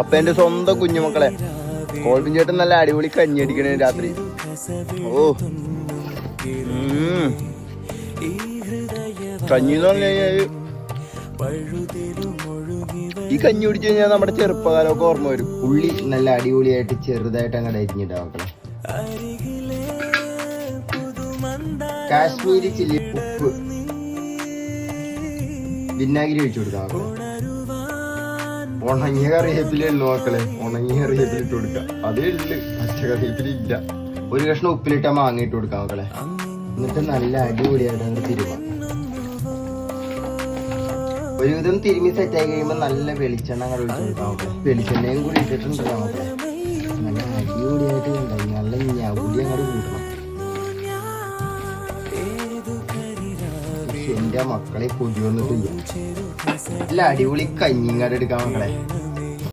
അപ്പൊ എന്റെ സ്വന്തം കുഞ്ഞുമക്കളെ കോൾബിൻ ചേട്ടൻ നല്ല അടിപൊളി കഞ്ഞി അടിക്കണേ രാത്രി. ഓ കഞ്ഞി എന്ന് പറഞ്ഞു കഴിഞ്ഞാല് ഈ കഞ്ഞി കുടിച്ചു കഴിഞ്ഞാൽ നമ്മുടെ ചെറുപ്പകാലമൊക്കെ ഓർമ്മ വരും. ഉള്ളി നല്ല അടിപൊളിയായിട്ട് ചെറുതായിട്ട് അങ്ങോട്ട് അരിഞ്ഞിട്ടാവട്ടെ. കാശ്മീരി ചില്ലി, ഉപ്പ്, വിനാഗിരി ഒഴിച്ചു കൊടുക്കാം. ഉണങ്ങിയ കറിവേപ്പില ഉള്ളു മക്കളെ, ഉണങ്ങിയ കറിവേപ്പില ഇട്ട് കൊടുക്കാം. അതേ ഉള്ളു, പച്ച കറിവേപ്പില ഇല്ല. ഒരു കഷ്ണം ഉപ്പിലിട്ട മാങ്ങ ഇട്ട് കൊടുക്കാം മക്കളെ. എന്നിട്ട് നല്ല അടിപൊളിയായിട്ട് അങ്ങ് തിരുമാം. ഒരുവിധം തിരുമി സെറ്റായി കഴിയുമ്പോൾ നല്ല വെളിച്ചെണ്ണ അങ്ങോട്ട് ഒഴിച്ചു കൊടുക്കാം മക്കളെ. വെളിച്ചെണ്ണയും കൂടി ഇട്ടിട്ടുണ്ട് മക്കളെ. നല്ല അടിപൊളിയായിട്ട് ഉണ്ടായി. നല്ല ഞവുടി അങ്ങോട്ട് കൂട്ടണം. എന്റെ മക്കളെ കൊതി വന്നിട്ടില്ല. നല്ല അടിപൊളി കഞ്ഞിങ്ങാട് എടുക്കാം മക്കളെ.